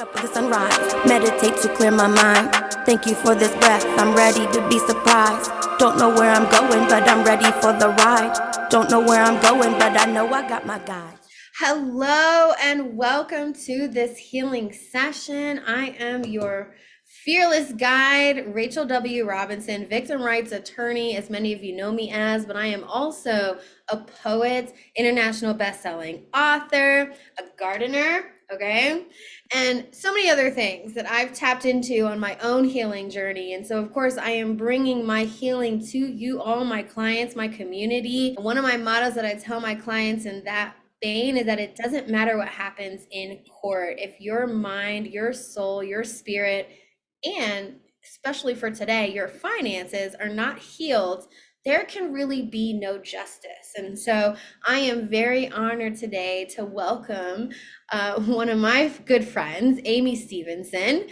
up with the sunrise, meditate to clear my mind. Thank you for this breath, I'm ready to be surprised. Don't know where I'm going, but I'm ready for the ride. Don't know where I'm going, but I know I got my guide. Hello and welcome to this healing session. I am your fearless guide, Rachel W. Robinson, victim rights attorney, as many of you know me as, but I am also a poet, international best-selling author, a gardener, okay, and so many other things that I've tapped into on my own healing journey. And so, of course, I am bringing my healing to you all, my clients, my community. One of my mottos that I tell my clients in that vein is that it doesn't matter what happens in court. If your mind, your soul, your spirit, and especially for today, your finances are not healed, there can really be no justice. And so I am very honored today to welcome one of my good friends, Amy Stevenson.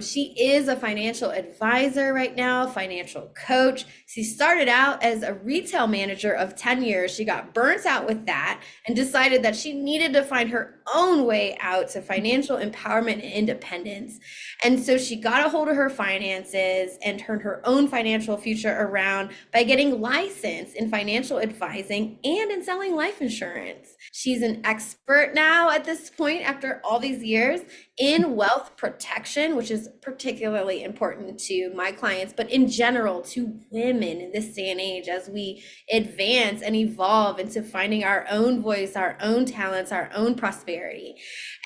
She is a financial advisor right now, financial coach. She started out as a retail manager of 10 years. She got burnt out with that and decided that she needed to find her own way out to financial empowerment and independence. And so she got a hold of her finances and turned her own financial future around by getting licensed in financial advising and in selling life insurance. She's an expert now at this point, after all these years, in wealth protection, which is particularly important to my clients, but in general to women in this day and age as we advance and evolve into finding our own voice, our own talents, our own prosperity.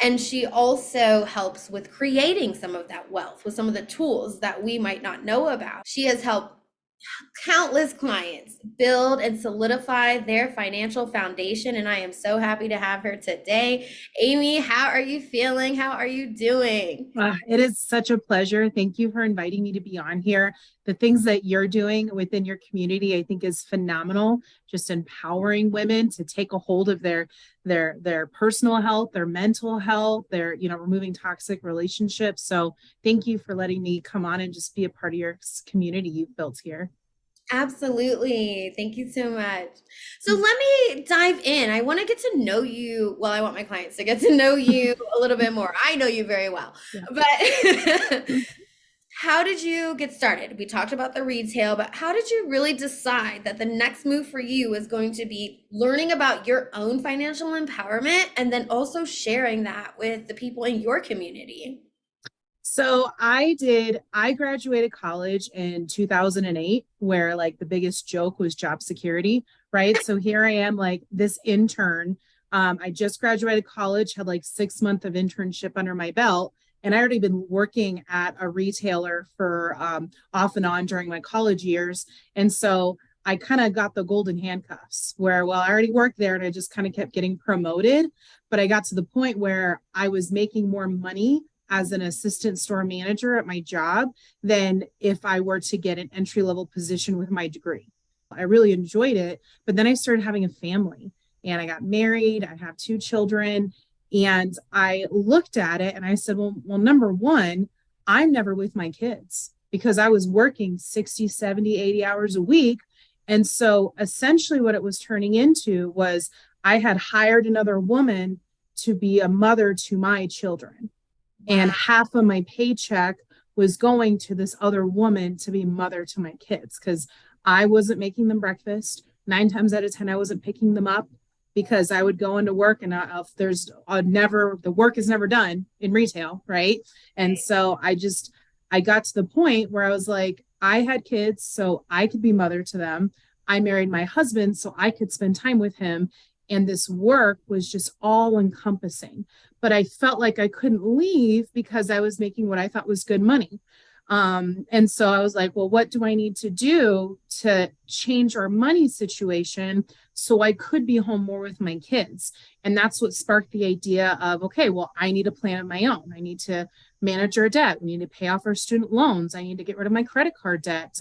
And she also helps with creating some of that wealth with some of the tools that we might not know about. She has helped countless clients build and solidify their financial foundation, and I am so happy to have her today. Amy, how are you feeling? How are you doing? It is such a pleasure. Thank you for inviting me to be on here. The things that you're doing within your community, I think, is phenomenal. Just empowering women to take a hold of their personal health, their mental health, their, removing toxic relationships. So thank you for letting me come on and just be a part of your community you've built here. Absolutely. Thank you so much. So let me dive in. I want to get to know you. Well, I want my clients to get to know you a little bit more. I know you very well, but how did you get started? We talked about the retail, but how did you really decide that the next move for you is going to be learning about your own financial empowerment and then also sharing that with the people in your community? So I graduated college in 2008, where like the biggest joke was job security, right? So here I am, like this intern. I just graduated college, had like 6 months of internship under my belt, and I already been working at a retailer for off and on during my college years. And so I kind of got the golden handcuffs where, well, I already worked there and I just kind of kept getting promoted. But I got to the point where I was making more money as an assistant store manager at my job than if I were to get an entry-level position with my degree. I really enjoyed it, but then I started having a family and I got married. I have 2 children, and I looked at it and I said, well, number one, I'm never with my kids because I was working 60, 70, 80 hours a week. And so essentially what it was turning into was I had hired another woman to be a mother to my children. And half of my paycheck was going to this other woman to be mother to my kids because I wasn't making them breakfast. 9 times out of 10, I wasn't picking them up because I would go into work and the work is never done in retail, right? And so I got to the point where I was like, I had kids so I could be mother to them. I married my husband so I could spend time with him. And this work was just all encompassing. But I felt like I couldn't leave because I was making what I thought was good money. And so I was like, well, what do I need to do to change our money situation so I could be home more with my kids? And that's what sparked the idea of, okay, well, I need a plan of my own. I need to manage our debt. We need to pay off our student loans. I need to get rid of my credit card debt,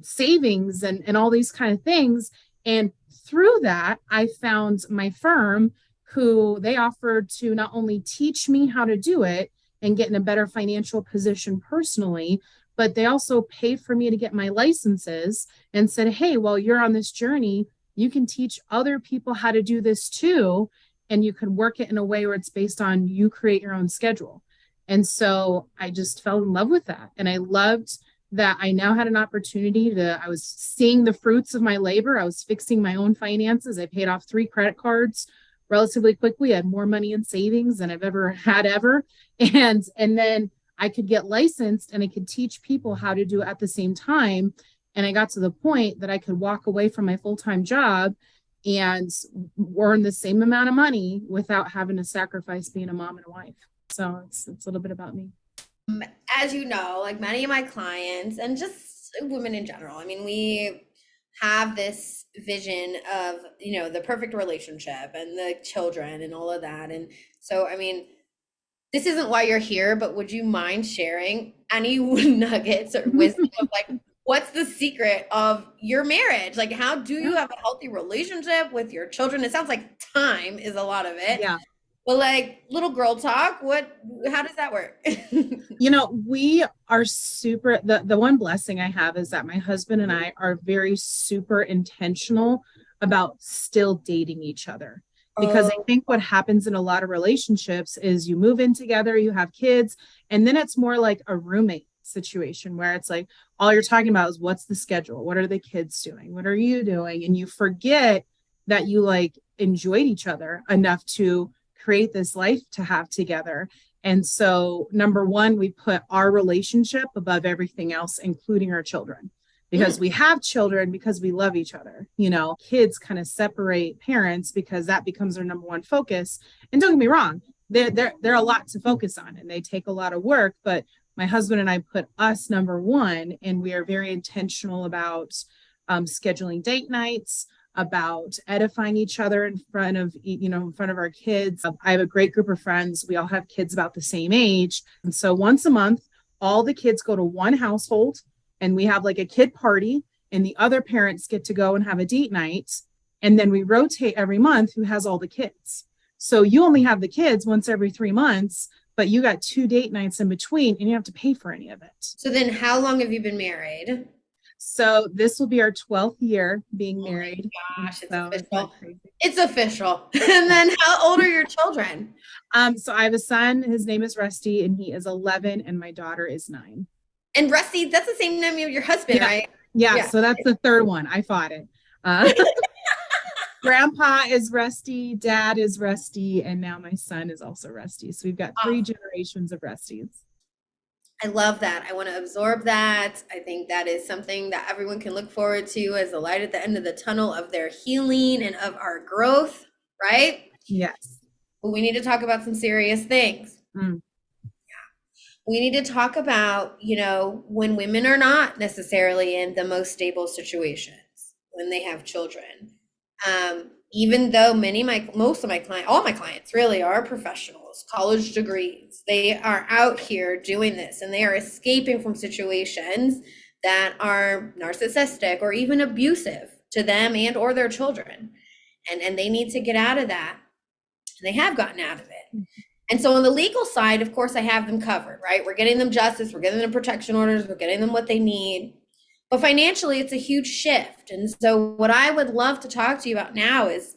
savings, and all these kind of things. And through that, I found my firm who they offered to not only teach me how to do it and get in a better financial position personally, but they also paid for me to get my licenses and said, hey, while you're on this journey, you can teach other people how to do this too. And you can work it in a way where it's based on you create your own schedule. And so I just fell in love with that. And I loved that I now had an opportunity I was seeing the fruits of my labor. I was fixing my own finances. I paid off 3 credit cards relatively quickly. I had more money in savings than I've ever had ever. And then I could get licensed and I could teach people how to do it at the same time. And I got to the point that I could walk away from my full-time job and earn the same amount of money without having to sacrifice being a mom and a wife. So it's a little bit about me. As you know, like many of my clients and just women in general, I mean, we have this vision of, the perfect relationship and the children and all of that. And so, I mean, this isn't why you're here, but would you mind sharing any nuggets or wisdom of like, what's the secret of your marriage? Like, how do you have a healthy relationship with your children? It sounds like time is a lot of it. Yeah. But like little girl talk, how does that work? We are super, the one blessing I have is that my husband and I are very super intentional about still dating each other. Because I think what happens in a lot of relationships is you move in together, you have kids, and then it's more like a roommate situation where it's like all you're talking about is what's the schedule, what are the kids doing, what are you doing, and you forget that you like enjoyed each other enough to create this life to have together. And so number one, we put our relationship above everything else, including our children, because we have children because we love each other. Kids kind of separate parents because that becomes their number one focus. And don't get me wrong, they're a lot to focus on and they take a lot of work, but my husband and I put us number one, and we are very intentional about scheduling date nights, about edifying each other in front of our kids. I have a great group of friends. We all have kids about the same age. And so once a month, all the kids go to one household and we have like a kid party and the other parents get to go and have a date night. And then we rotate every month who has all the kids. So you only have the kids once every 3 months, but you got 2 date nights in between and you have to pay for any of it. So then how long have you been married? So this will be our 12th year being married. Gosh, it's so official. It's official. And then how old are your children? So I have a son, his name is Rusty, and he is 11, and my daughter is 9. And Rusty, that's the same name of your husband, right? Yeah, so that's the third one. I fought it. Grandpa is Rusty, Dad is Rusty, and now my son is also Rusty. So we've got 3 generations of Rusties. I love that. I want to absorb that. I think that is something that everyone can look forward to as a light at the end of the tunnel of their healing and of our growth, right? Yes. But we need to talk about some serious things. Yeah. We need to talk about, when women are not necessarily in the most stable situations, when they have children. Even though most of my clients, all my clients really are professionals, college degrees, they are out here doing this and they are escaping from situations that are narcissistic or even abusive to them and or their children. And they need to get out of that. And they have gotten out of it. And so on the legal side, of course, I have them covered, right? We're getting them justice, we're getting them protection orders, we're getting them what they need. But financially, it's a huge shift. And so what I would love to talk to you about now is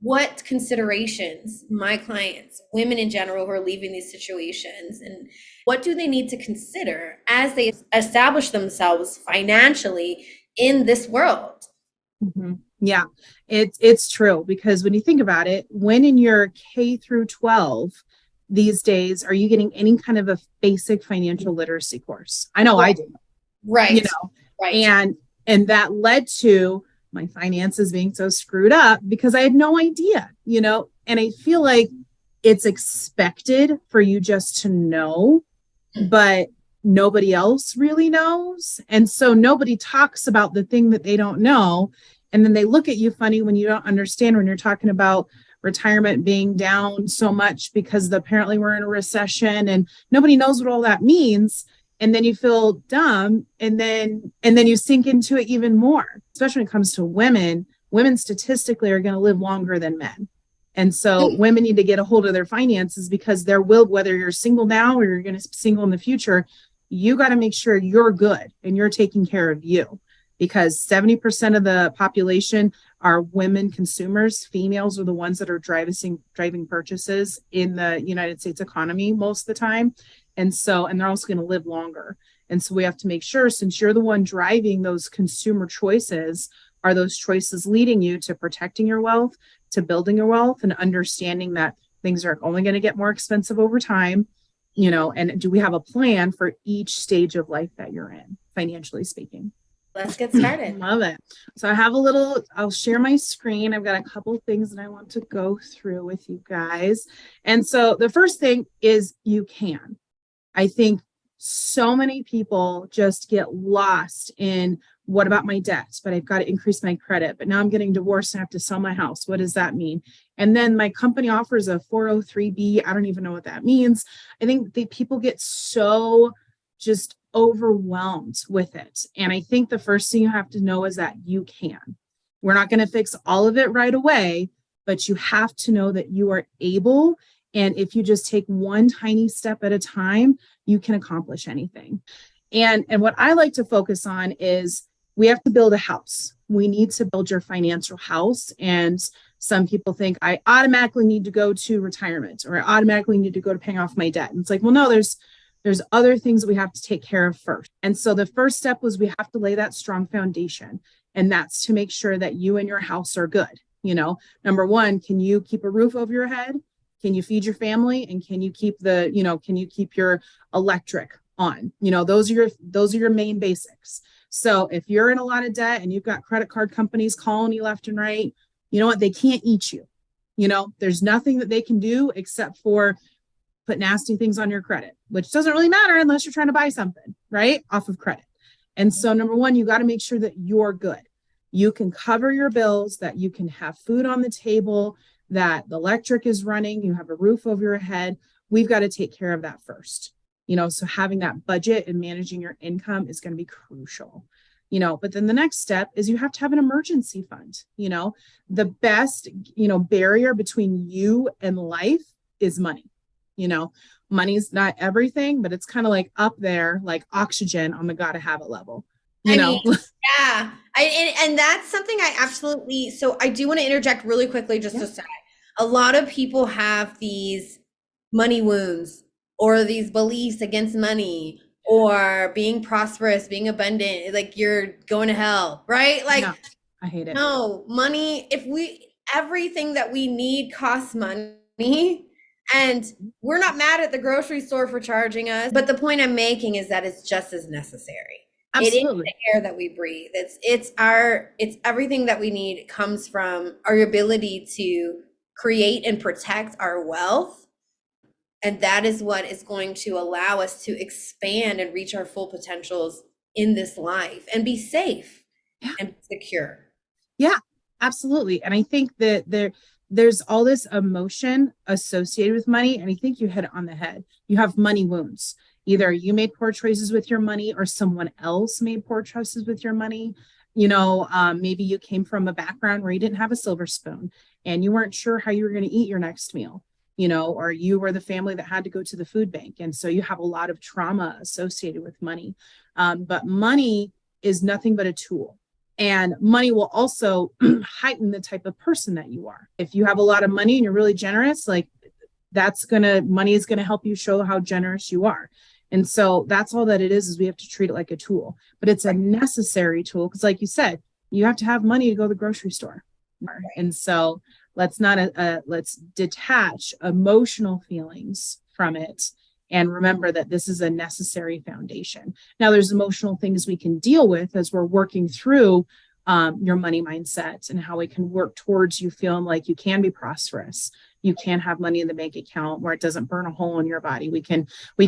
what considerations my clients, women in general who are leaving these situations, and what do they need to consider as they establish themselves financially in this world? Mm-hmm. Yeah, it's true, because when you think about it, when in your K through 12 these days, are you getting any kind of a basic financial literacy course? I know I did. Right. Right. And that led to my finances being so screwed up because I had no idea, and I feel like it's expected for you just to know, but nobody else really knows. And so nobody talks about the thing that they don't know. And then they look at you funny when you don't understand, when you're talking about retirement being down so much because apparently we're in a recession and nobody knows what all that means. And then you feel dumb, and then you sink into it even more, especially when it comes to women. Women statistically are going to live longer than men. And so women need to get a hold of their finances, because whether you're single now or you're going to be single in the future, you got to make sure you're good and you're taking care of you, because 70% of the population are women consumers. Females are the ones that are driving purchases in the United States economy most of the time. And they're also going to live longer. And so we have to make sure, since you're the one driving those consumer choices, are those choices leading you to protecting your wealth, to building your wealth, and understanding that things are only going to get more expensive over time, and do we have a plan for each stage of life that you're in, financially speaking? Let's get started. Love it. So I'll share my screen. I've got a couple of things that I want to go through with you guys. And so the first thing is you can. I think so many people just get lost in, what about my debts? But I've got to increase my credit. But now I'm getting divorced and I have to sell my house. What does that mean? And then my company offers a 403B. I don't even know what that means. I think people get so just overwhelmed with it. And I think the first thing you have to know is that you can. We're not going to fix all of it right away, but you have to know that you are able. And if you just take one tiny step at a time, you can accomplish anything. And what I like to focus on is, we have to build a house. We need to build your financial house. And some people think I automatically need to go to retirement, or I automatically need to go to paying off my debt. And it's like, well, no, there's other things that we have to take care of first. And so the first step was, we have to lay that strong foundation. And that's to make sure that you and your house are good. Number one, can you keep a roof over your head? Can you feed your family? And can you keep your electric on? Those are your main basics. So if you're in a lot of debt and you've got credit card companies calling you left and right, you know what? They can't eat you. There's nothing that they can do except for put nasty things on your credit, which doesn't really matter unless you're trying to buy something, right, off of credit. And so number one, you got to make sure that you're good. You can cover your bills, that you can have food on the table, that the electric is running, you have a roof over your head. We've got to take care of that first. So having that budget and managing your income is going to be crucial. But then the next step is, you have to have an emergency fund. The best, barrier between you and life is money. Money's not everything, but it's kind of like up there, like oxygen on the gotta have it level. Yeah. And that's something so I do want to interject really quickly, just to say, a lot of people have these money wounds, or these beliefs against money, or being prosperous, being abundant, like you're going to hell, right? Like, no, I hate it. No, money, everything that we need costs money, and we're not mad at the grocery store for charging us. But the point I'm making is that it's just as necessary. Absolutely. It is the air that we breathe. It's everything that we need comes from our ability to create and protect our wealth. And that is what is going to allow us to expand and reach our full potentials in this life and be safe and secure. Yeah, absolutely. And I think that there's all this emotion associated with money. And I think you hit it on the head. You have money wounds. Either you made poor choices with your money, or someone else made poor choices with your money. Maybe you came from a background where you didn't have a silver spoon and you weren't sure how you were going to eat your next meal. Or you were the family that had to go to the food bank. And so you have a lot of trauma associated with money. But money is nothing but a tool. And money will also heighten the type of person that you are. If you have a lot of money and you're really generous, like money is going to help you show how generous you are. And so that's all that it is we have to treat it like a tool. But it's a necessary tool, because like you said, you have to have money to go to the grocery store. And so let's detach emotional feelings from it and remember that this is a necessary foundation. Now, there's emotional things we can deal with as we're working through your money mindset, and how we can work towards you feeling like you can be prosperous. You can have money in the bank account where it doesn't burn a hole in your body. We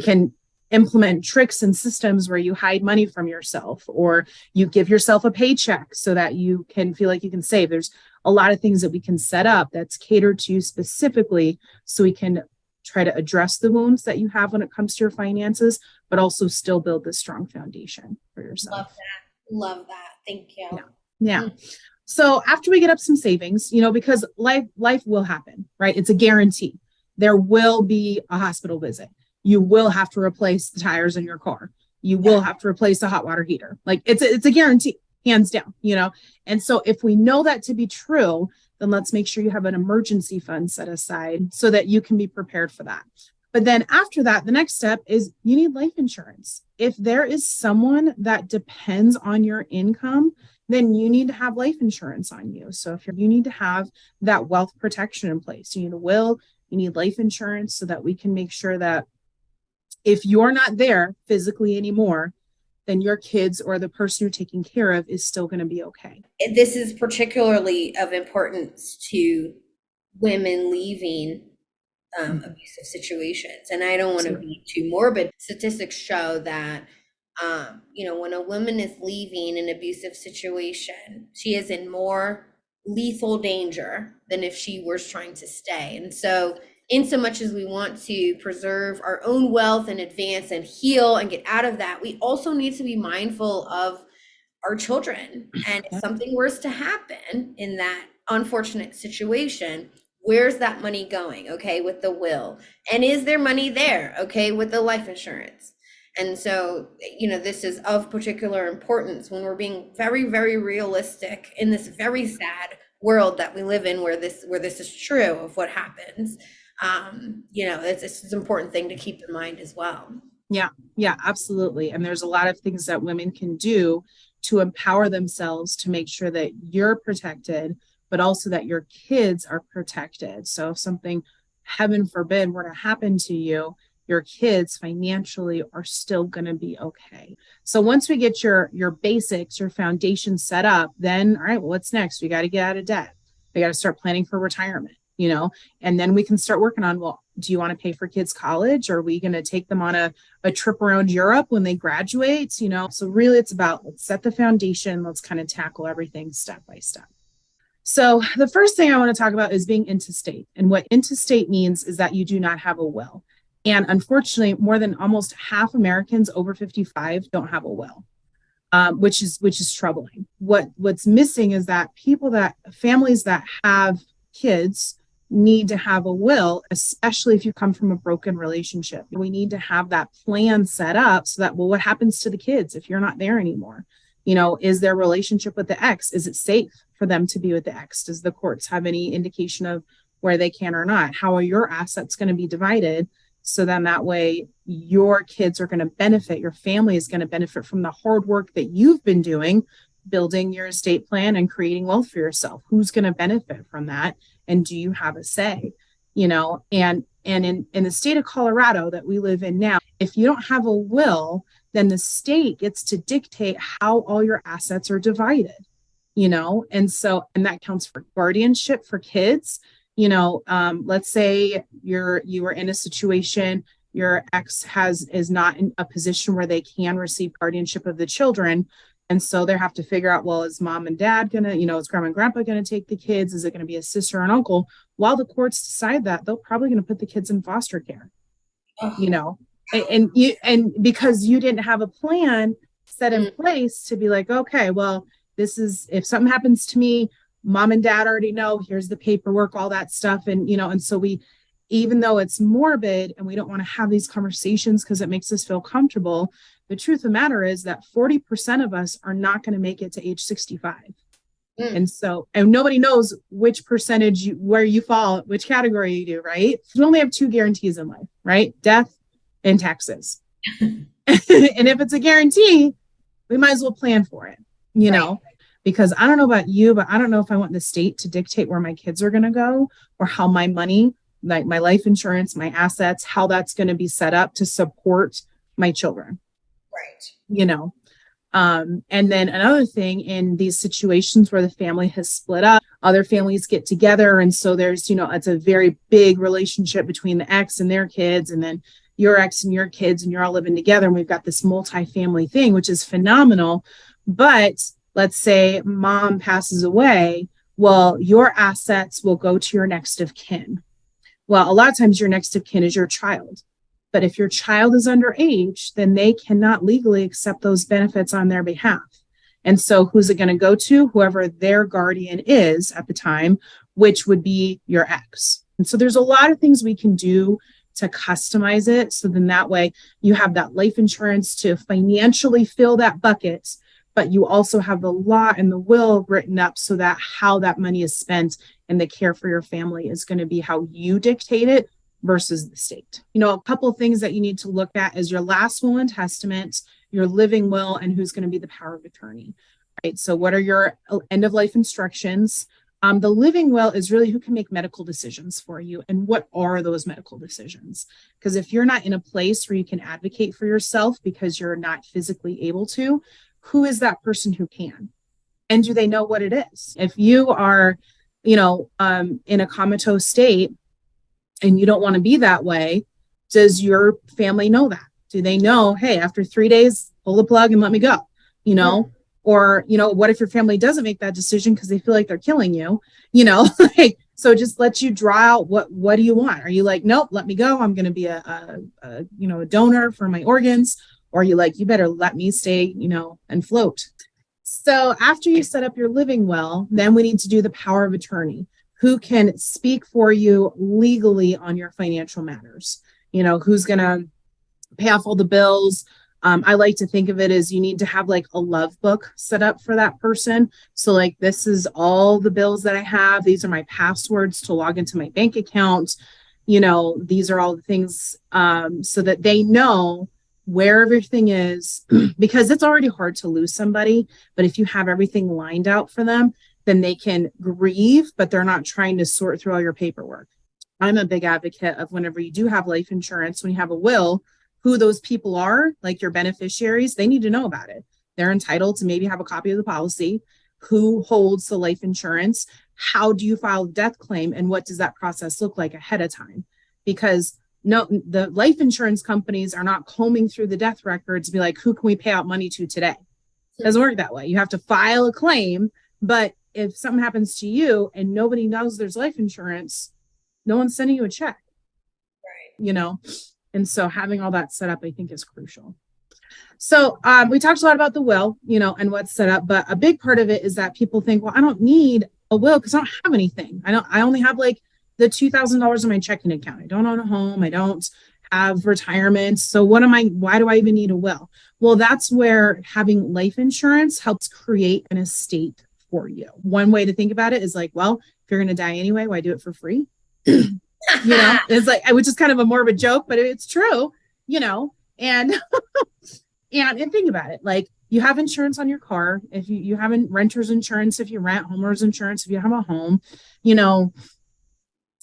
can implement tricks and systems where you hide money from yourself, or you give yourself a paycheck so that you can feel like you can save. There's a lot of things that we can set up that's catered to you specifically, so we can try to address the wounds that you have when it comes to your finances, but also still build this strong foundation for yourself. Love that. Thank you. Yeah. So after we get up some savings, because life will happen, right? It's a guarantee. There will be a hospital visit. You will have to replace the tires in your car. You will have to replace the hot water heater. Like it's a guarantee. hands down, And so if we know that to be true, then let's make sure you have an emergency fund set aside so that you can be prepared for that. But then after that, the next step is you need life insurance. If there is someone that depends on your income, then you need to have life insurance on you. So if you need to have that wealth protection in place, you need a will, you need life insurance so that we can make sure that if you're not there physically anymore, then your kids or the person you're taking care of is still going to be okay. This is particularly of importance to women leaving abusive situations. And I don't want to be too morbid. Statistics show that, when a woman is leaving an abusive situation, she is in more lethal danger than if she was trying to stay. And so, in so much as we want to preserve our own wealth and advance and heal and get out of that, we also need to be mindful of our children. And if something were to happen in that unfortunate situation, where's that money going? Okay, with the will. And is there money there? Okay, with the life insurance. And so, this is of particular importance when we're being very, very realistic in this very sad world that we live in, where this is true of what happens. It's an important thing to keep in mind as well. Yeah, absolutely. And there's a lot of things that women can do to empower themselves to make sure that you're protected, but also that your kids are protected. So if something, heaven forbid, were to happen to you, your kids financially are still going to be okay. So once we get your basics, your foundation set up, then, all right, well, what's next? We got to get out of debt. We got to start planning for retirement, and then we can start working on, well, do you want to pay for kids' college? Or are we going to take them on a trip around Europe when they graduate? So really it's about, let's set the foundation. Let's kind of tackle everything step by step. So the first thing I want to talk about is being intestate. And what intestate means is that you do not have a will. And unfortunately, more than almost half Americans over 55 don't have a will, which is troubling. What's missing is that families that have kids need to have a will, especially if you come from a broken relationship. We need to have that plan set up so that, well, what happens to the kids if you're not there anymore? Is their relationship with the ex, is it safe for them to be with the ex? Does the courts have any indication of where they can or not? How are your assets going to be divided? So then that way your kids are going to benefit, your family is going to benefit from the hard work that you've been doing, building your estate plan and creating wealth for yourself. Who's going to benefit from that? And do you have a say? And in the state of Colorado that we live in now, if you don't have a will, then the state gets to dictate how all your assets are divided, and that counts for guardianship for kids. Let's say you were in a situation, your ex is not in a position where they can receive guardianship of the children. And so they have to figure out, well, is mom and dad going to, is grandma and grandpa going to take the kids? Is it going to be a sister or an uncle? While the courts decide that, they're probably going to put the kids in foster care, and because you didn't have a plan set in place to be like, okay, well, this is, if something happens to me, mom and dad already know, here's the paperwork, all that stuff. And, and so even though it's morbid and we don't want to have these conversations because it makes us feel comfortable, the truth of the matter is that 40% of us are not going to make it to age 65. And nobody knows which percentage where you fall, which category you do, right? You only have two guarantees in life, right? Death and taxes. And if it's a guarantee, we might as well plan for it, because I don't know about you, but I don't know if I want the state to dictate where my kids are going to go or how my money, like my life insurance, my assets, how that's going to be set up to support my children. Right. And then another thing, in these situations where the family has split up, other families get together. And so there's, it's a very big relationship between the ex and their kids, and then your ex and your kids, and you're all living together. And we've got this multi-family thing, which is phenomenal. But let's say mom passes away. Well, your assets will go to your next of kin. Well, a lot of times your next of kin is your child. But if your child is underage, then they cannot legally accept those benefits on their behalf. And so who's it going to go to? Whoever their guardian is at the time, which would be your ex. And so there's a lot of things we can do to customize it. So then that way you have that life insurance to financially fill that bucket, but you also have the law and the will written up so that how that money is spent and the care for your family is going to be how you dictate it versus the state. A couple of things that you need to look at is your last will and testament, your living will, and who's going to be the power of attorney. Right. So what are your end of life instructions? The living will is really who can make medical decisions for you and what are those medical decisions? Because if you're not in a place where you can advocate for yourself because you're not physically able to, who is that person who can? And do they know what it is? If you are, in a comatose state and you don't want to be that way, does your family know that? Do they know, hey, after 3 days, pull the plug and let me go, Yeah. Or, what if your family doesn't make that decision because they feel like they're killing you, like, so just let you draw out what do you want? Are you like, nope, let me go. I'm going to be a donor for my organs. Or are you like, you better let me stay, and float. So after you set up your living will, then we need to do the power of attorney. Who can speak for you legally on your financial matters? Who's going to pay off all the bills? I like to think of it as you need to have like a love book set up for that person. So like, this is all the bills that I have. These are my passwords to log into my bank account. These are all the things so that they know where everything is, because it's already hard to lose somebody. But if you have everything lined out for them, then they can grieve, but they're not trying to sort through all your paperwork. I'm a big advocate of whenever you do have life insurance, when you have a will, who those people are, like your beneficiaries, they need to know about it. They're entitled to maybe have a copy of the policy. Who holds the life insurance? How do you file a death claim? And what does that process look like ahead of time? Because no, the life insurance companies are not combing through the death records to be like, who can we pay out money to today? It doesn't work that way. You have to file a claim, but if something happens to you and nobody knows there's life insurance, no one's sending you a check. Right. And so having all that set up, I think, is crucial. So we talked a lot about the will, and what's set up, but a big part of it is that people think, well, I don't need a will because I don't have anything. I only have like the $2,000 in my checking account. I don't own a home. I don't have retirement. So why do I even need a will? Well, that's where having life insurance helps create an estate for you. One way to think about it is like, well, if you're going to die anyway, why do it for free? It's like, which is kind of a morbid joke, but it's true, and and think about it. Like, you have insurance on your car. If you have renter's insurance, if you rent, homeowner's insurance, if you have a home,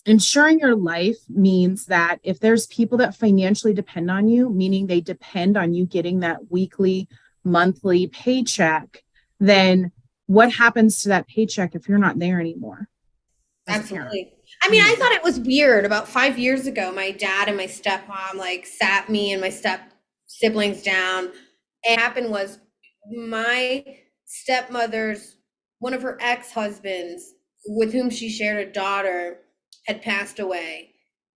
insuring your life means that if there's people that financially depend on you, meaning they depend on you getting that weekly, monthly paycheck, then what happens to that paycheck if you're not there anymore? Absolutely. I mean, I thought it was weird. About 5 years ago, my dad and my stepmom like sat me and my step siblings down. And what happened was my stepmother's, one of her ex-husbands with whom she shared a daughter, had passed away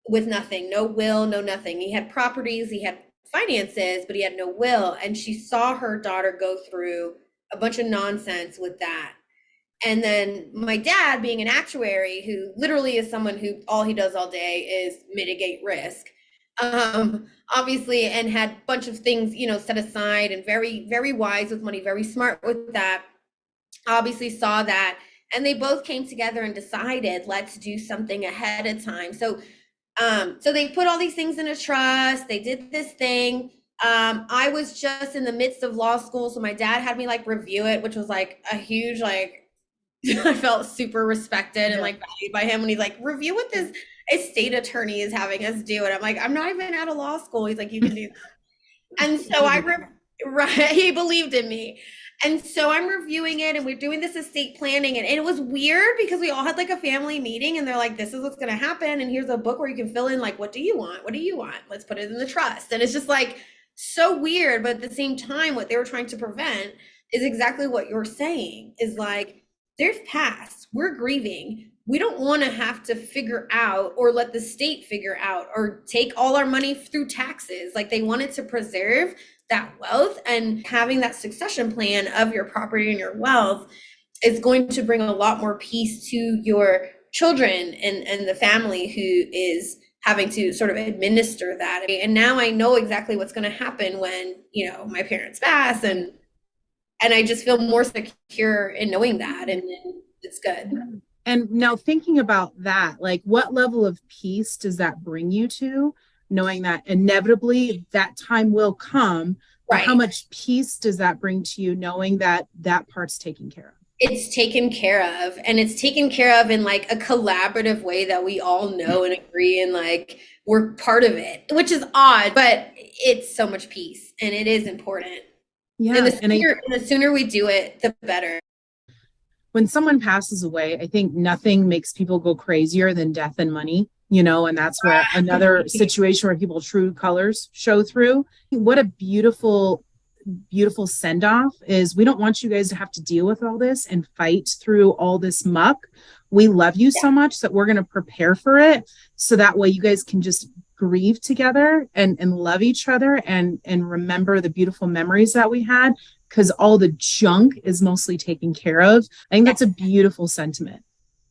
with nothing, no will, no nothing. He had properties, he had finances, but he had no will. And she saw her daughter go through a bunch of nonsense with that. And then my dad, being an actuary, who literally is someone who all he does all day is mitigate risk, obviously, and had a bunch of things, set aside, and very, very wise with money, very smart with that, obviously saw that. And they both came together and decided, let's do something ahead of time. So they put all these things in a trust. They did this thing. I was just in the midst of law school. So my dad had me like review it, which was like a huge, like, I felt super respected and like valued by him when he's like, review what this estate attorney is having us do. And I'm like, I'm not even out of law school. He's like, you can do that. And so he believed in me. And so I'm reviewing it and we're doing this estate planning. And it was weird because we all had like a family meeting and they're like, this is what's going to happen. And here's a book where you can fill in like, what do you want? What do you want? Let's put it in the trust. And it's just like so weird. But at the same time, what they were trying to prevent is exactly what you're saying, is like, there's past, we're grieving. We don't want to have to figure out or let the state figure out or take all our money through taxes. Like, they wanted to preserve that wealth, and having that succession plan of your property and your wealth is going to bring a lot more peace to your children and the family who is having to sort of administer that. And now I know exactly what's going to happen when, my parents pass, and And I just feel more secure in knowing that. And it's good. And now thinking about that, like what level of peace does that bring you to, knowing that inevitably that time will come? Or Right. how much peace does that bring to you, knowing that that part's taken care of? It's taken care of, and it's taken care of in like a collaborative way that we all know and agree, and like we're part of it, which is odd, but it's so much peace and it is important. Yeah. And the sooner we do it, the better. When someone passes away, I think nothing makes people go crazier than death and money, and that's where another situation where people's true colors show through. What a beautiful send off is. We don't want you guys to have to deal with all this and fight through all this muck. We love you so much that we're going to prepare for it, so that way you guys can just grieve together and love each other and remember the beautiful memories that we had, because all the junk is mostly taken care of. I think that's a beautiful sentiment.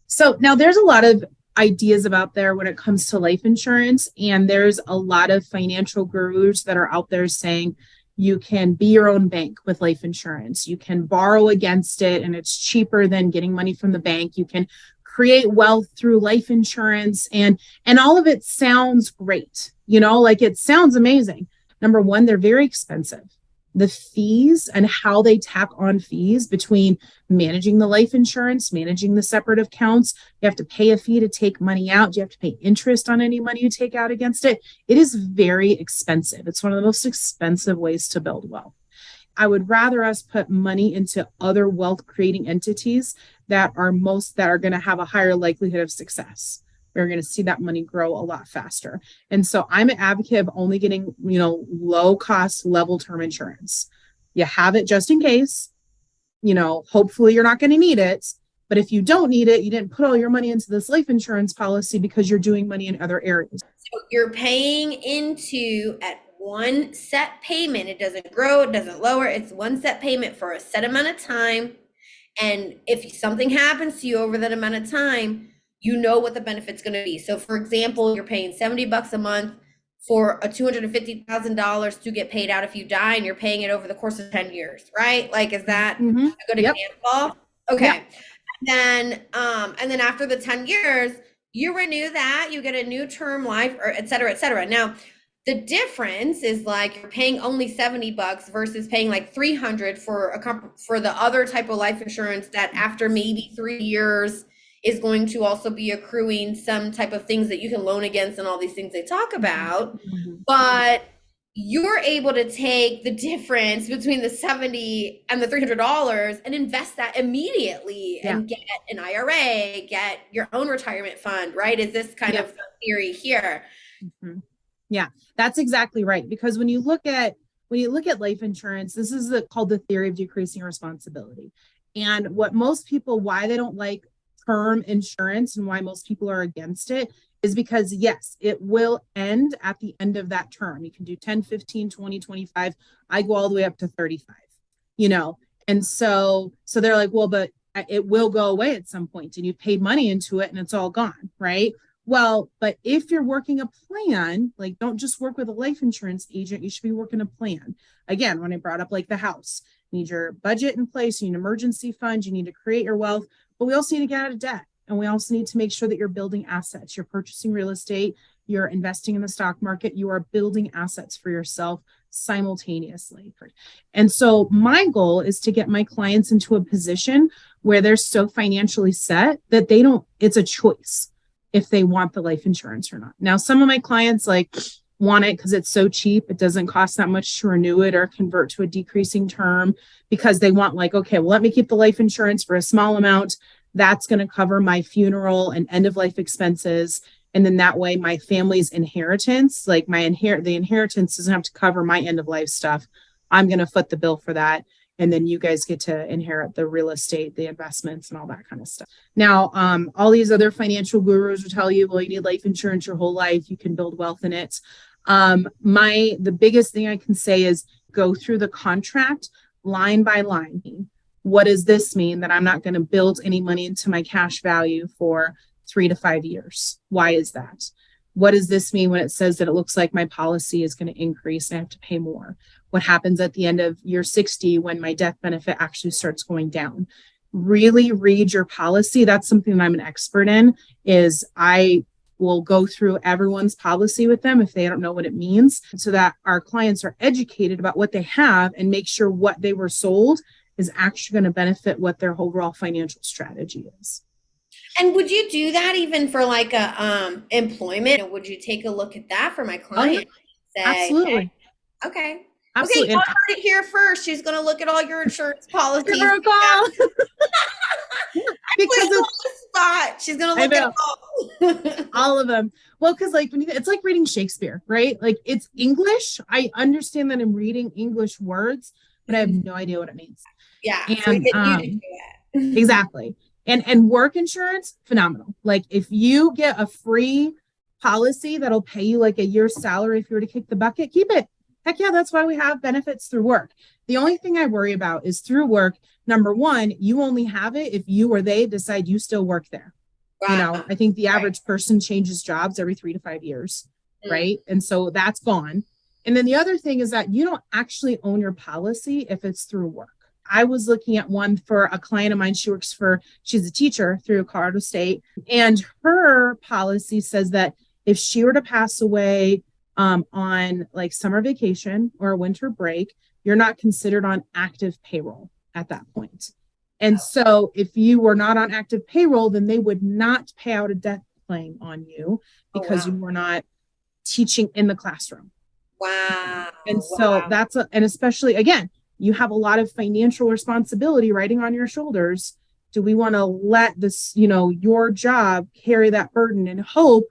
So now there's a lot of ideas about there when it comes to life insurance, and there's a lot of financial gurus that are out there saying you can be your own bank with life insurance. You can borrow against it and it's cheaper than getting money from the bank. You can create wealth through life insurance, and all of it sounds great. Like it sounds amazing. Number one, they're very expensive. The fees and how they tack on fees between managing the life insurance, managing the separate accounts. You have to pay a fee to take money out. You have to pay interest on any money you take out against it. It is very expensive. It's one of the most expensive ways to build wealth. I would rather us put money into other wealth creating entities that are going to have a higher likelihood of success. We're going to see that money grow a lot faster. And so I'm an advocate of only getting, low cost level term insurance. You have it just in case, hopefully you're not going to need it. But if you don't need it, you didn't put all your money into this life insurance policy because you're doing money in other areas. So you're paying into at one set payment. It doesn't grow, it doesn't lower. It's one set payment for a set amount of time. And if something happens to you over that amount of time, you know what the benefit's going to be. So for example, you're paying $70 a month for a $250,000 to get paid out if you die, and you're paying it over the course of 10 years, right? Like, is that a good example? Okay. Yep. And then after the 10 years, you renew that, you get a new term life, or et cetera, et cetera. Now, the difference is like you're paying only $70 versus paying like $300 for the other type of life insurance that after maybe 3 years is going to also be accruing some type of things that you can loan against and all these things they talk about. But you're able to take the difference between the $70 and the $300 and invest that immediately and get an IRA, get your own retirement fund, right? Is this kind of the theory here? Yeah, that's exactly right. Because when you look at life insurance, this is called the theory of decreasing responsibility. And what most people, why they don't like term insurance and why most people are against it, is because yes, it will end at the end of that term. You can do 10, 15, 20, 25. I go all the way up to 35, and so they're like, well, but it will go away at some point and you paid money into it and it's all gone, right? Well, but if you're working a plan, like don't just work with a life insurance agent, you should be working a plan. Again, when I brought up like the house, you need your budget in place, you need an emergency fund, you need to create your wealth, but we also need to get out of debt. And we also need to make sure that you're building assets. You're purchasing real estate, you're investing in the stock market, you are building assets for yourself simultaneously. And so my goal is to get my clients into a position where they're so financially set that it's a choice if they want the life insurance or not. Now, some of my clients want it because it's so cheap. It doesn't cost that much to renew it or convert to a decreasing term, because they want okay, well, let me keep the life insurance for a small amount. That's going to cover my funeral and end of life expenses. And then that way my family's inheritance, the inheritance doesn't have to cover my end of life stuff. I'm going to foot the bill for that. And then you guys get to inherit the real estate, the investments, and all that kind of stuff. Now, all these other financial gurus will tell you, well, you need life insurance your whole life. You can build wealth in it. The biggest thing I can say is go through the contract line by line. What does this mean that I'm not going to build any money into my cash value for 3 to 5 years? Why is that? What does this mean when it says that it looks like my policy is going to increase and I have to pay more? What happens at the end of year 60 when my death benefit actually starts going down? Really read your policy. That's something that I'm an expert in, is I will go through everyone's policy with them if they don't know what it means, so that our clients are educated about what they have and make sure what they were sold is actually going to benefit what their overall financial strategy is. And would you do that even for like a employment? Would you take a look at that for my client? Say, absolutely. Okay. Absolutely. Okay, you heard it here first. She's going to look at all your insurance policies. Give her a call. Because she's going to look at all of them. Well, because like it's like reading Shakespeare, right? Like it's English. I understand that I'm reading English words, but I have no idea what it means. Yeah. And exactly. And work insurance, phenomenal. Like if you get a free policy that'll pay you like a year's salary if you were to kick the bucket, keep it. Heck yeah, that's why we have benefits through work. The only thing I worry about is through work, number one, you only have it if you or they decide you still work there. Wow. You know, I think the average person changes jobs every 3 to 5 years, right? And so that's gone. And then the other thing is that you don't actually own your policy if it's through work. I was looking at one for a client of mine. She's a teacher through Colorado State. And her policy says that if she were to pass away on like summer vacation or a winter break, you're not considered on active payroll at that point. And so if you were not on active payroll, then they would not pay out a death claim on you because you were not teaching in the classroom. Wow. And so and especially again, you have a lot of financial responsibility riding on your shoulders. Do we want to let this, your job carry that burden and hope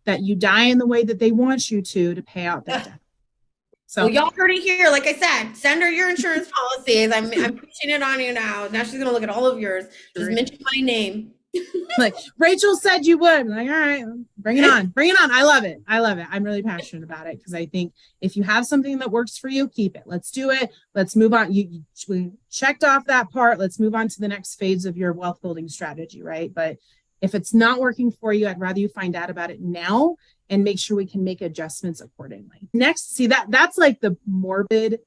that you die in the way that they want you to pay out that debt? So y'all heard it here. Like I said, send her your insurance policies. I'm pushing it on you now. Now she's going to look at all of yours. Just mention my name. Like Rachel said you would. I'm like, all right, bring it on. Bring it on. I love it. I'm really passionate about it because I think if you have something that works for you, keep it. Let's do it. Let's move on. We checked off that part. Let's move on to the next phase of your wealth building strategy, right? But if it's not working for you, I'd rather you find out about it now and make sure we can make adjustments accordingly. Next, see that's like the morbid,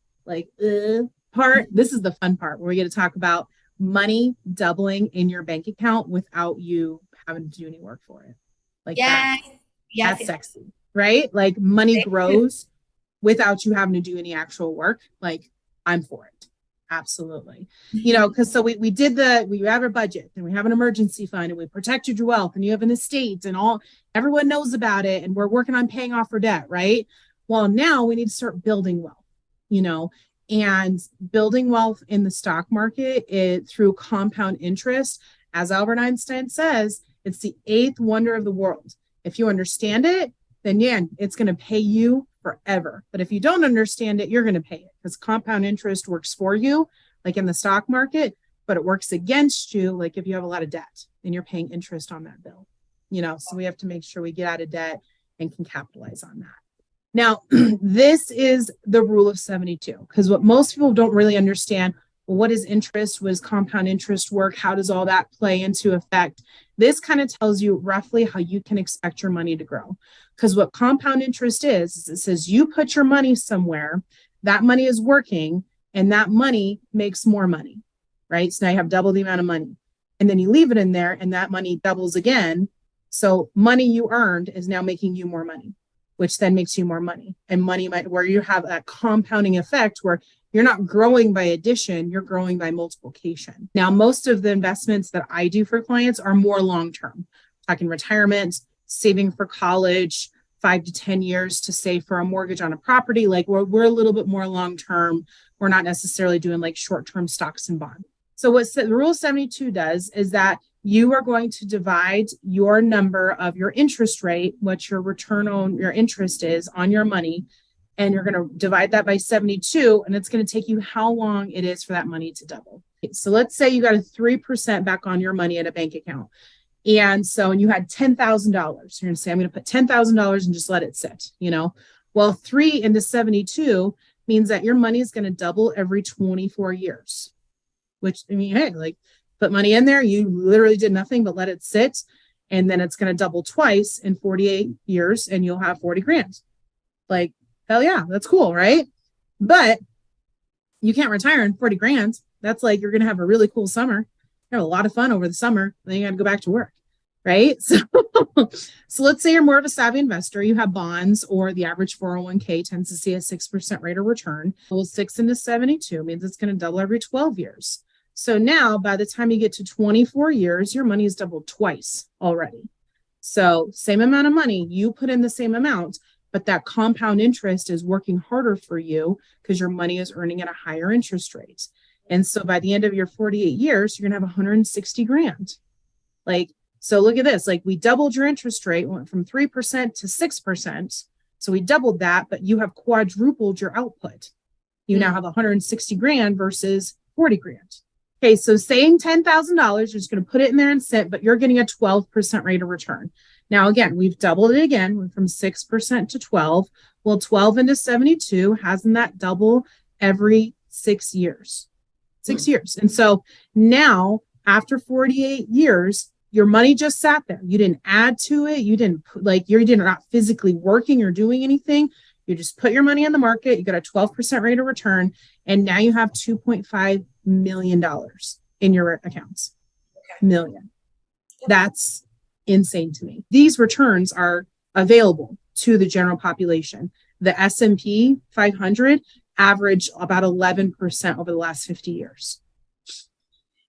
part. This is the fun part where we get to talk about money doubling in your bank account without you having to do any work for it. Like that's sexy, right? Like money grows without you having to do any actual work. Like I'm for it. Absolutely. Because so we have a budget and we have an emergency fund and we protected your wealth and you have an estate and everyone knows about it and we're working on paying off our debt, right? Well, now we need to start building wealth, and building wealth in the stock market through compound interest. As Albert Einstein says, it's the 8th wonder of the world. If you understand it, then it's going to pay you forever. But if you don't understand it, you're going to pay it because compound interest works for you, like in the stock market, but it works against you, like if you have a lot of debt and you're paying interest on that bill. So we have to make sure we get out of debt and can capitalize on that. Now, this is the rule of 72, because what most people don't really understand, well, what is interest? What does compound interest work? How does all that play into effect? This kind of tells you roughly how you can expect your money to grow. Because what compound interest is it says you put your money somewhere, that money is working, and that money makes more money, right? So now you have double the amount of money. And then you leave it in there, and that money doubles again. So money you earned is now making you more money, which then makes you more money. And money where you have that compounding effect where you're not growing by addition, you're growing by multiplication. Now, most of the investments that I do for clients are more long-term, talking retirement, saving for college, 5 to 10 years to save for a mortgage on a property. Like we're a little bit more long-term. We're not necessarily doing like short-term stocks and bonds. So what the Rule 72 does is that you are going to divide your number of your interest rate, what your return on your interest is on your money, and you're going to divide that by 72, and it's going to take you how long it is for that money to double. So let's say you got a 3% back on your money at a bank account. And you had $10,000. You're going to say, I'm going to put $10,000 and just let it sit, Well, 3 into 72 means that your money is going to double every 24 years, which, hey, like put money in there, you literally did nothing but let it sit. And then it's going to double twice in 48 years and you'll have 40 grand. Like, hell yeah, that's cool, right? But you can't retire in 40 grand. That's like, you're going to have a really cool summer. You have a lot of fun over the summer. Then you got to go back to work, right? So let's say you're more of a savvy investor. You have bonds, or the average 401k tends to see a 6% rate of return. Well, 6 into 72 means it's going to double every 12 years. So now by the time you get to 24 years, your money is doubled twice already. So same amount of money, you put in the same amount, but that compound interest is working harder for you because your money is earning at a higher interest rate. And so by the end of your 48 years, you're going to have 160 grand. Like, so look at this, like we doubled your interest rate, went from 3% to 6%. So we doubled that, but you have quadrupled your output. You now have 160 grand versus 40 grand. Okay, so saying $10,000, you're just going to put it in there and sit, but you're getting a 12% rate of return. Now, again, we've doubled it again, went from 6% to 12. Well, 12 into 72, hasn't that double every 6 years? 6 years. And so now, after 48 years, your money just sat there. You didn't add to it. You didn't you're not physically working or doing anything. You just put your money in the market. You got a 12% rate of return. And now you have $2.5 million in your accounts. Million. That's insane to me. These returns are available to the general population. The S&P 500 averaged about 11% over the last 50 years.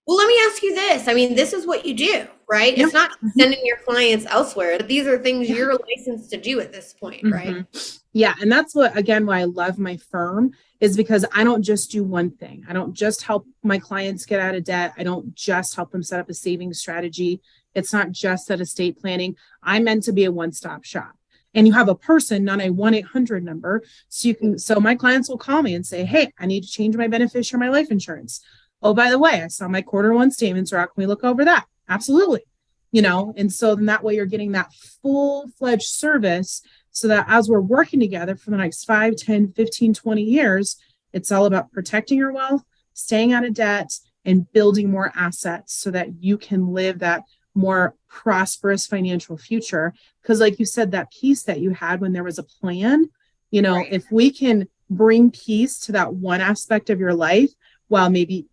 Well, let me ask you this. I mean, this is what you do, right? Yep. It's not sending your clients elsewhere. These are things you're licensed to do at this point, right? Yeah. And that's what, again, why I love my firm, is because I don't just do one thing. I don't just help my clients get out of debt. I don't just help them set up a savings strategy. It's not just that estate planning. I'm meant to be a one-stop shop. And you have a person, not a 1-800 number. So my clients will call me and say, hey, I need to change my beneficiary, my life insurance. Oh, by the way, I saw my quarter 1 statements. Can we look over that? Absolutely. And so then that way you're getting that full-fledged service, so that as we're working together for the next 5, 10, 15, 20 years, it's all about protecting your wealth, staying out of debt, and building more assets so that you can live that more prosperous financial future. Because like you said, that peace that you had when there was a plan, right. If we can bring peace to that one aspect of your life, while maybe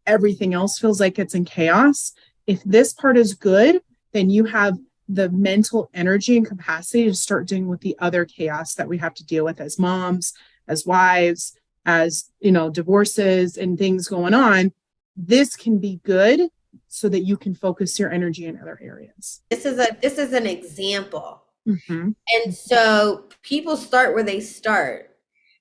everything else feels like it's in chaos, if this part is good, then you have the mental energy and capacity to start dealing with the other chaos that we have to deal with as moms, as wives, as divorces and things going on. This can be good so that you can focus your energy in other areas. This is an example. And so people start where they start,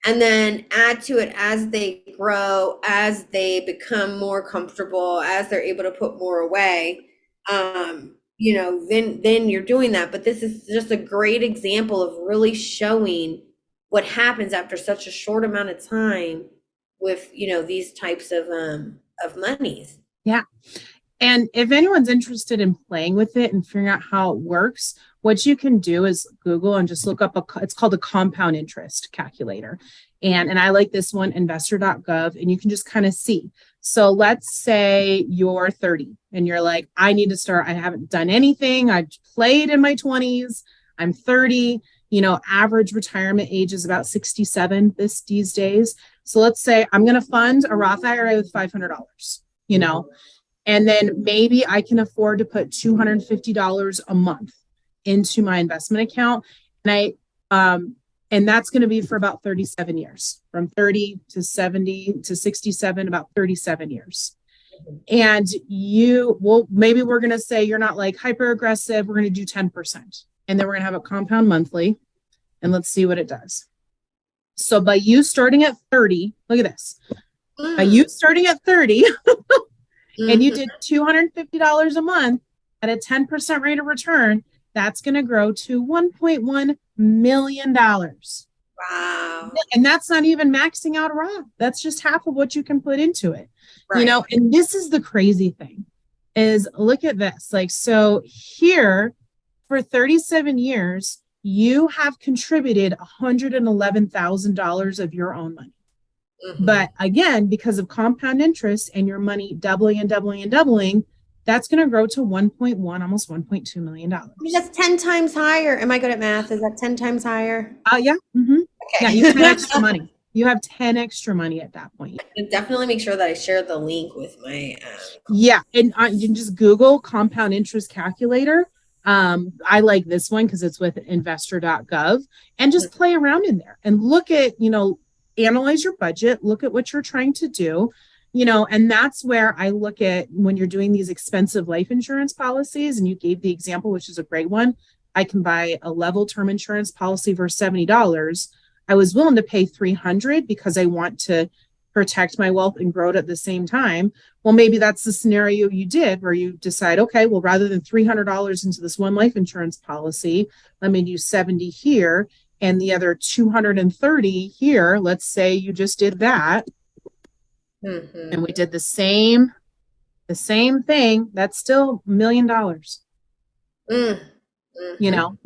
and then add to it as they grow, as they become more comfortable, as they're able to put more away. Then you're doing that. But this is just a great example of really showing what happens after such a short amount of time with, these types of monies. Yeah. And if anyone's interested in playing with it and figuring out how it works, what you can do is Google and just look up it's called a compound interest calculator. And I like this one, investor.gov, and you can just kind of see. So let's say you're 30 and you're like, I need to start. I haven't done anything. I played in my 20s. I'm 30. Average retirement age is about 67 these days. So let's say I'm going to fund a Roth IRA with $500, and then maybe I can afford to put $250 a month into my investment account. And that's going to be for about 37 years, from 30 to 70 to 67, about 37 years. And maybe we're going to say you're not like hyper aggressive. We're going to do 10%. And then we're going to have a compound monthly, and let's see what it does. So by you starting at 30, look at this. By you starting at 30, and you did $250 a month at a 10% rate of return, that's going to grow to $1.1 million. Wow. And that's not even maxing out a Roth. That's just half of what you can put into it. Right. And this is the crazy thing is, look at this. So here for 37 years, you have contributed $111,000 of your own money. But again, because of compound interest and your money doubling and doubling and doubling, that's going to grow to 1.1, almost $1.2 million. I mean, that's 10 times higher. Am I good at math? Is that 10 times higher? Yeah. Mm-hmm. Okay. Yeah, you have 10 extra money. You have 10 extra money at that point. Definitely make sure that I share the link with my. Yeah, and you can just Google compound interest calculator. I like this one because it's with investor.gov, and just play around in there and look at, analyze your budget, look at what you're trying to do, and that's where I look at when you're doing these expensive life insurance policies. And you gave the example, which is a great one. I can buy a level term insurance policy for $70. I was willing to pay $300 because I want to protect my wealth and grow it at the same time. Well, maybe that's the scenario you did where you decide, okay, well, rather than $300 into this one life insurance policy, let me do 70 here and the other 230 here. Let's say you just did that. Mm-hmm. And we did the same thing. That's still $1 million. Mm-hmm.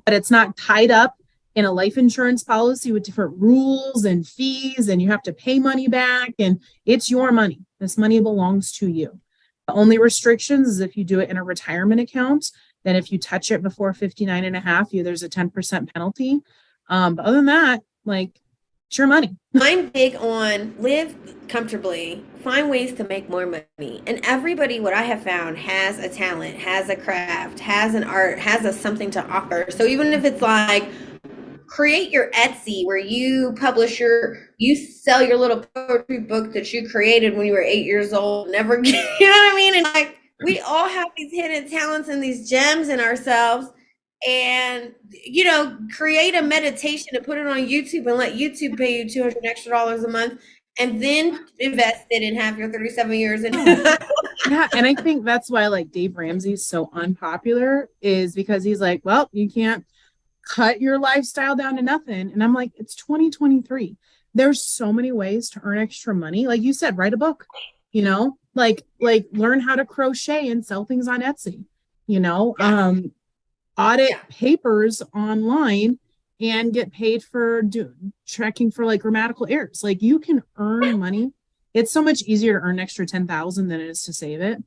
But it's not tied up in a life insurance policy with different rules and fees, and you have to pay money back, and it's your money. This money belongs to you. The only restrictions is if you do it in a retirement account, then if you touch it before 59 and a half, there's a 10% penalty. But other than that, it's your money. I'm big on live comfortably, find ways to make more money. And everybody, what I have found, has a talent, has a craft, has an art, has something to offer. So even if it's like, create your Etsy where you sell your little poetry book that you created when you were 8 years old, never, you know what I mean? And we all have these hidden talents and these gems in ourselves, and, create a meditation and put it on YouTube and let YouTube pay you $200 extra a month, and then invest it and have your 37 years. Yeah. And I think that's why Dave Ramsey's so unpopular, is because he's like, well, you can't cut your lifestyle down to nothing. And I'm like, it's 2023. There's so many ways to earn extra money. Like you said, write a book, learn how to crochet and sell things on Etsy, audit papers online and get paid for checking for grammatical errors. You can earn money. It's so much easier to earn extra 10,000 than it is to save it.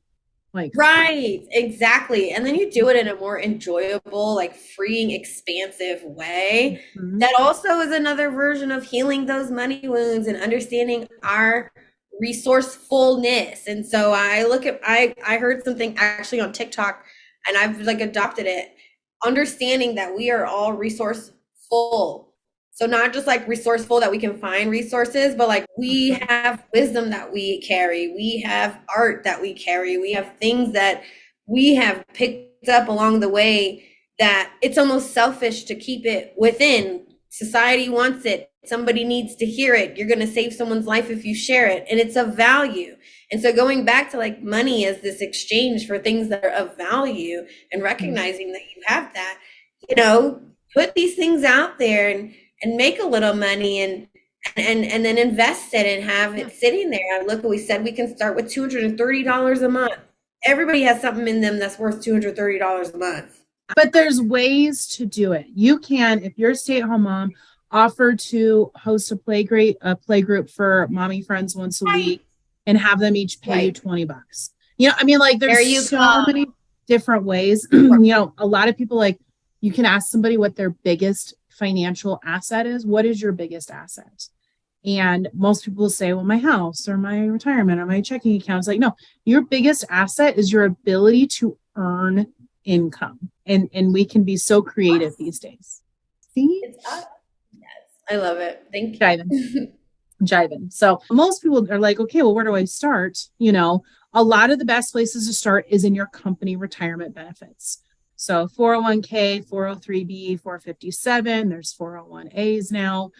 Right, exactly. And then you do it in a more enjoyable, freeing, expansive way. Mm-hmm. That also is another version of healing those money wounds and understanding our resourcefulness. And so I heard something actually on TikTok, and I've adopted it, understanding that we are all resourceful. So not just resourceful that we can find resources, but we have wisdom that we carry. We have art that we carry. We have things that we have picked up along the way that it's almost selfish to keep it within. Society wants it. Somebody needs to hear it. You're going to save someone's life if you share it. And it's of value. And so going back to money as this exchange for things that are of value, and recognizing that you have that, put these things out there and make a little money and then invest it and have it sitting there. Look, we said we can start with $230 a month. Everybody has something in them that's worth $230 a month. But there's ways to do it. You can, if you're a stay-at-home mom, offer to host a play group for mommy friends once a week and have them each pay you $20. There's so many different ways. A lot of people you can ask somebody what their biggest financial asset is. What is your biggest asset? And most people will say, well, my house or my retirement or my checking account. It's no, your biggest asset is your ability to earn income. And we can be so creative these days. See? Yes, I love it. Thank you. Jiving. So most people are okay, well, where do I start? A lot of the best places to start is in your company retirement benefits. So 401k, 403b, 457, there's 401as now.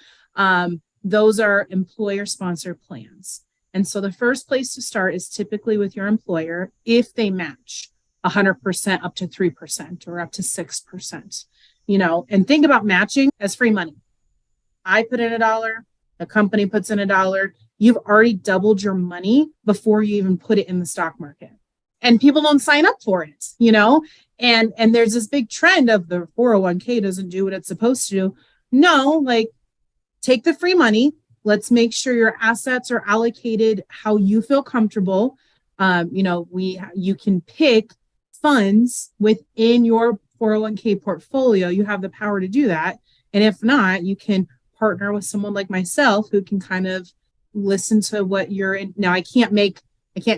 Those are employer sponsored plans. And so the first place to start is typically with your employer if they match 100% up to 3% or up to 6%, and think about matching as free money. I put in $1, the company puts in $1. You've already doubled your money before you even put it in the stock market. And people don't sign up for it, and there's this big trend of the 401k doesn't do what it's supposed to do. No, take the free money. Let's make sure your assets are allocated how you feel comfortable. You can pick funds within your 401k portfolio, you have the power to do that. And if not, you can partner with someone like myself who can kind of listen to what you're in. Now, I can't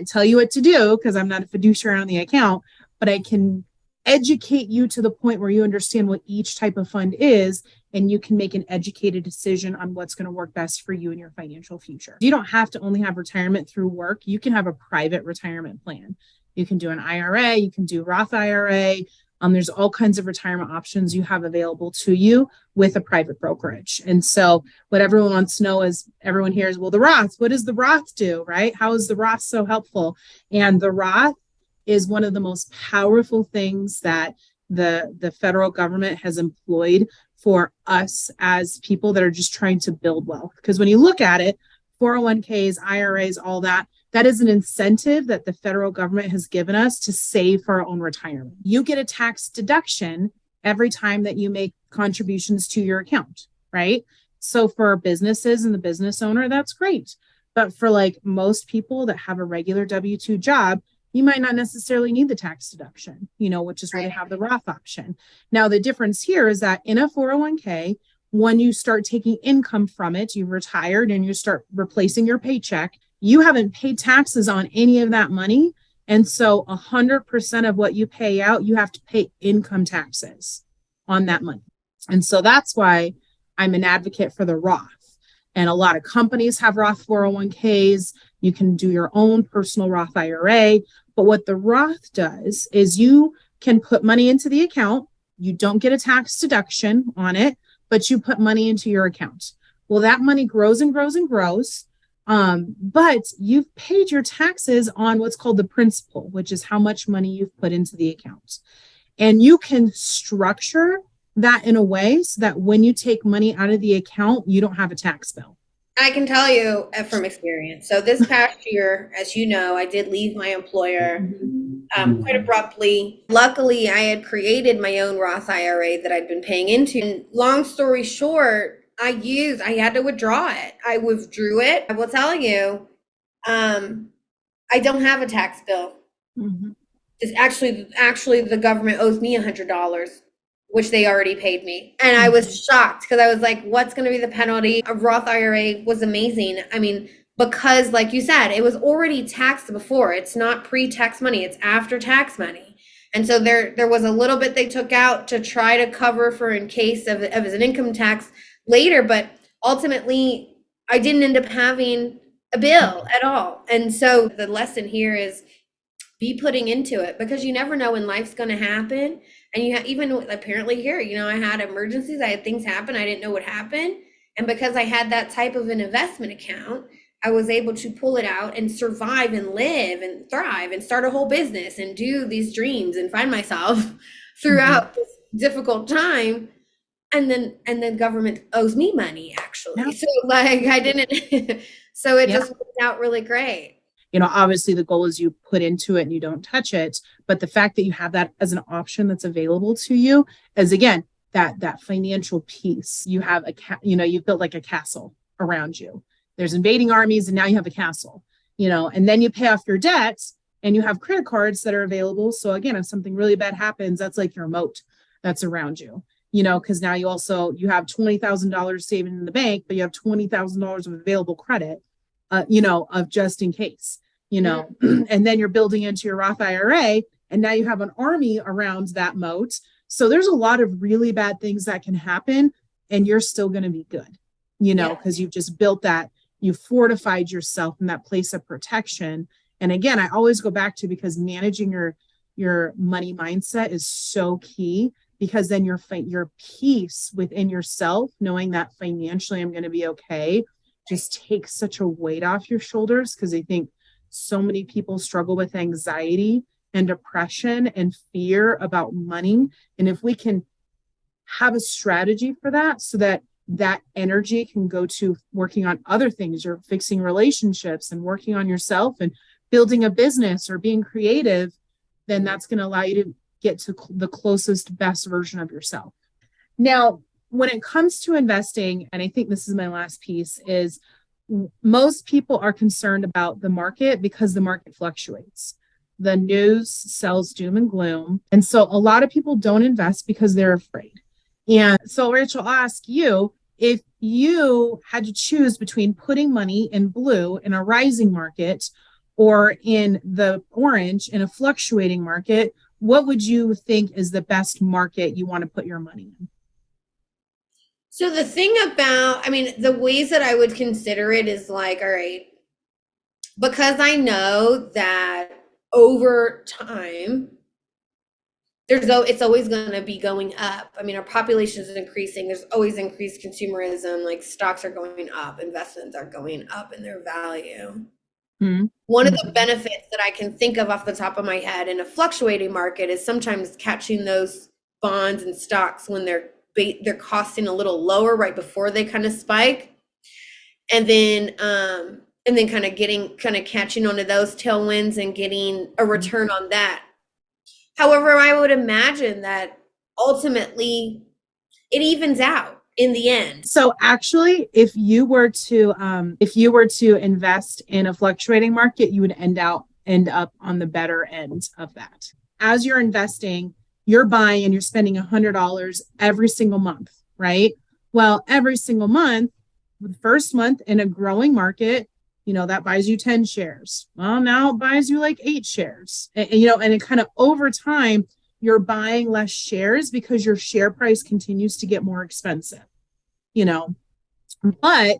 tell you what to do because I'm not a fiduciary on the account, but I can educate you to the point where you understand what each type of fund is, and you can make an educated decision on what's going to work best for you in your financial future. You don't have to only have retirement through work. You can have a private retirement plan. You can do an IRA, you can do Roth IRA. There's all kinds of retirement options you have available to you with a private brokerage. And so what everyone wants to know is, everyone hears, well, the Roth, what does the Roth do, right? How is the Roth so helpful? And the Roth is one of the most powerful things that the federal government has employed for us as people that are just trying to build wealth. Because when you look at it, 401ks, IRAs, all that is an incentive that the federal government has given us to save for our own retirement. You get a tax deduction every time that you make contributions to your account, right? So for businesses and the business owner, that's great. But for like most people that have a regular W-2 job, you might not necessarily need the tax deduction, which is where they have the Roth option. Now, the difference here is that in a 401k, when you start taking income from it, you've retired and you start replacing your paycheck, you haven't paid taxes on any of that money. And so 100% of what you pay out, you have to pay income taxes on that money. And so that's why I'm an advocate for the Roth. And a lot of companies have Roth 401ks. You can do your own personal Roth IRA. But what the Roth does is you can put money into the account. You don't get a tax deduction on it, but you put money into your account. Well, that money grows and grows and grows. But you've paid your taxes on what's called the principal, which is how much money you've put into the account. And you can structure that in a way so that when you take money out of the account, you don't have a tax bill. I can tell you from experience. So this past year, as you know, I did leave my employer quite abruptly. Luckily, I had created my own Roth IRA that I'd been paying into. And long story short, I had to withdraw it. I withdrew it. I will tell you, I don't have a tax bill. Mm-hmm. It's actually the government owes me $100, which they already paid me. And I was shocked because I was like, what's going to be the penalty? A Roth IRA was amazing. I mean, because like you said, it was already taxed before. It's not pre-tax money, it's after-tax money. And so there was a little bit they took out to try to cover for in case of as an income tax later, but ultimately I didn't end up having a bill at all. And so the lesson here is be putting into it, because you never know when life's going to happen. And you even apparently here, I had emergencies, I had things happen, I didn't know what happened. And because I had that type of an investment account, I was able to pull it out and survive and live and thrive and start a whole business and do these dreams and find myself throughout this difficult time. And then government owes me money, actually. Yeah. So like I didn't, so it just worked out really great. Obviously the goal is you put into it and you don't touch it, but the fact that you have that as an option that's available to you is, again, that financial piece. You have you've built like a castle around you. There's invading armies and now you have a castle, and then you pay off your debts and you have credit cards that are available. So again, if something really bad happens, that's like your moat that's around you. Because now you have $20,000 saving in the bank, but you have $20,000 of available credit, of just in case, and then you're building into your Roth IRA, and now you have an army around that moat. So there's a lot of really bad things that can happen, and you're still going to be good, because you've just built that, you fortified yourself in that place of protection. And again, I always go back to, because managing your money mindset is so key. Because then your peace within yourself, knowing that financially I'm going to be okay, just takes such a weight off your shoulders. Because I think so many people struggle with anxiety and depression and fear about money. And if we can have a strategy for that, so that energy can go to working on other things, or fixing relationships and working on yourself and building a business or being creative, then that's going to allow you to get to the closest, best version of yourself. Now, when it comes to investing, and I think this is my last piece, is most people are concerned about the market because the market fluctuates. the news sells doom and gloom. And so a lot of people don't invest because they're afraid. And so, Rachel, I'll ask you, if you had to choose between putting money in blue in a rising market or in the orange in a fluctuating market, what would you think is the best market you want to put your money in? So the thing about, I mean, the ways that I would consider it is like, all right, because I know that over time, it's always going to be going up. I mean, our population is increasing. There's always increased consumerism. Like stocks are going up, investments are going up in their value. Mm-hmm. One of the benefits that I can think of off the top of my head in a fluctuating market is sometimes catching those bonds and stocks when they're costing a little lower right before they kind of spike, and then kind of catching onto those tailwinds and getting a return on that. However, I would imagine that ultimately it evens out in the end. So actually, if you were to invest in a fluctuating market, you would end up on the better end of that. As you're investing, you're buying and you're spending $100 every single month, right? Well, every single month, the first month in a growing market, that buys you 10 shares. Well, now it buys you like 8 shares. And it kind of over time, you're buying less shares because your share price continues to get more expensive, But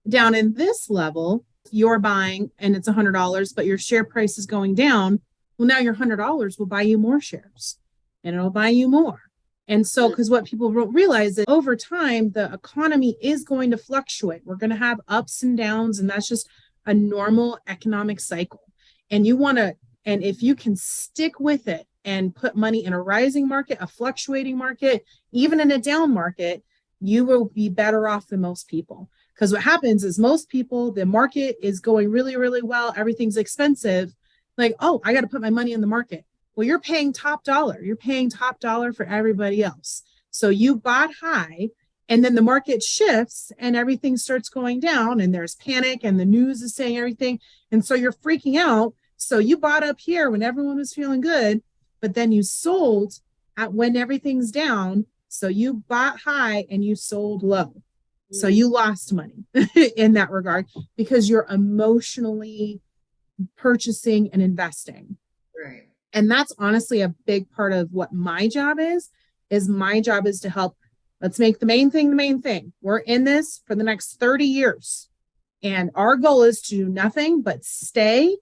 down in this level, you're buying and it's $100, but your share price is going down. Well, now your $100 will buy you more shares and it'll buy you more. And so, because what people don't realize is over time, the economy is going to fluctuate. We're going to have ups and downs, and that's just a normal economic cycle. And if you can stick with it and put money in a rising market, a fluctuating market, even in a down market, you will be better off than most people. Because what happens is most people, the market is going really, really well. Everything's expensive. Like, oh, I got to put my money in the market. Well, you're paying top dollar. You're paying top dollar for everybody else. So you bought high, and then the market shifts and everything starts going down and there's panic and the news is saying everything. And so you're freaking out. So you bought up here when everyone was feeling good, but then you sold when everything's down. So you bought high and you sold low. So you lost money in that regard because you're emotionally purchasing and investing. Right. And that's honestly a big part of what my job is my job is to help. Let's make the main thing the main thing. We're in this for the next 30 years. And our goal is to do nothing but stay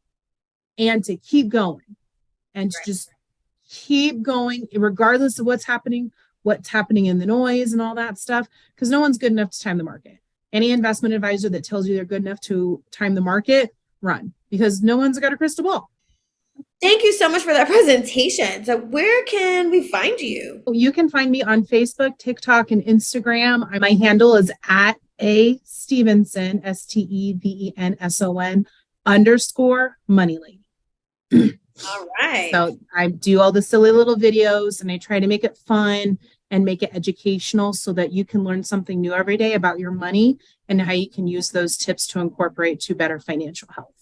and to keep going and to just keep going regardless of what's happening in the noise and all that stuff, because no one's good enough to time the market. Any investment advisor that tells you they're good enough to time the market, run, because no one's got a crystal ball. Thank you so much for that presentation. So where can we find you? You can find me on Facebook, TikTok, and Instagram. My handle is at a Stevenson, STEVENSON _money lady. All right. So I do all the silly little videos and I try to make it fun and make it educational so that you can learn something new every day about your money and how you can use those tips to incorporate to better financial health.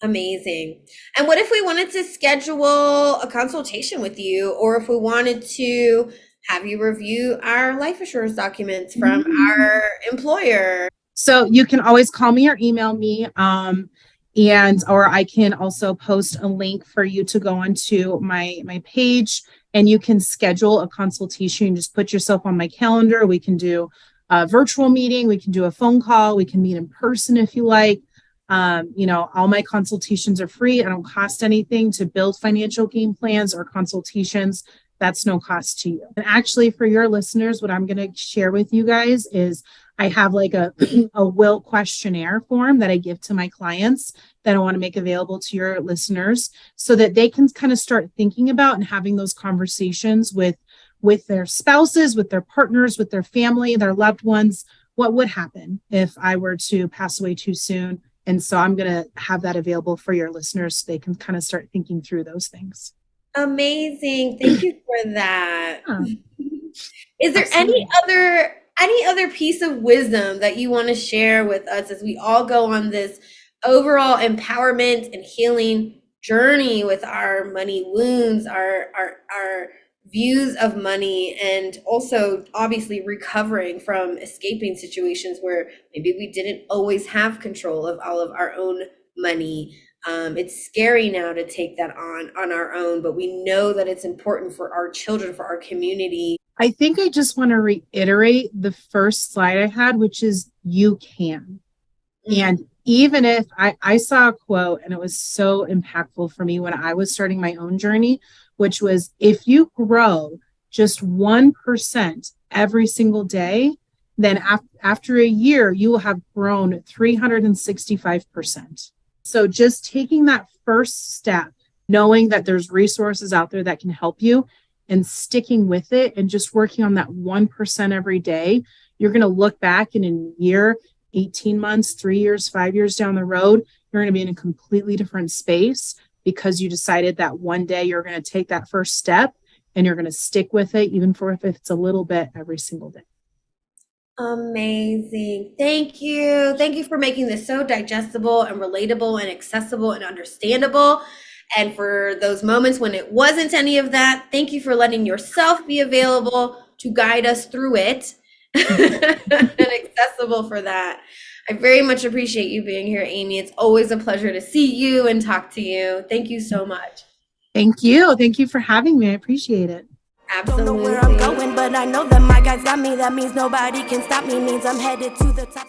Amazing. And what if we wanted to schedule a consultation with you, or if we wanted to have you review our life assurance documents from our employer? So you can always call me or email me. Or I can also post a link for you to go onto my page and you can schedule a consultation. Just put yourself on my calendar. We can do a virtual meeting. We can do a phone call. We can meet in person if you like. All my consultations are free. I don't cost anything to build financial game plans or consultations. That's no cost to you. And actually, for your listeners, what I'm going to share with you guys is I have like a will questionnaire form that I give to my clients that I want to make available to your listeners so that they can kind of start thinking about and having those conversations with their spouses, with their partners, with their family, their loved ones. What would happen if I were to pass away too soon? And so I'm going to have that available for your listeners so they can kind of start thinking through those things. Amazing. Thank you for that. Yeah. Is there any other piece of wisdom that you want to share with us as we all go on this overall empowerment and healing journey with our money wounds, our views of money, and also obviously recovering from escaping situations where maybe we didn't always have control of all of our own money. It's scary now to take that on our own, but we know that it's important for our children, for our community. I think I just want to reiterate the first slide I had, which is you can. And even if I saw a quote and it was so impactful for me when I was starting my own journey, which was if you grow just 1% every single day, then after a year, you will have grown 365%. So just taking that first step, knowing that there's resources out there that can help you and sticking with it and just working on that 1% every day, you're going to look back in a year, 18 months, 3 years, 5 years down the road, you're going to be in a completely different space because you decided that one day you're going to take that first step and you're going to stick with it, even for if it's a little bit every single day. Amazing. Thank you. Thank you for making this so digestible and relatable and accessible and understandable. And for those moments when it wasn't any of that, thank you for letting yourself be available to guide us through it and accessible for that. I very much appreciate you being here, Amy. It's always a pleasure to see you and talk to you. Thank you so much. Thank you. Thank you for having me. I appreciate it. Absolutely. Don't know where I'm going, but I know that my guys got me. That means nobody can stop me. Means I'm headed to the top.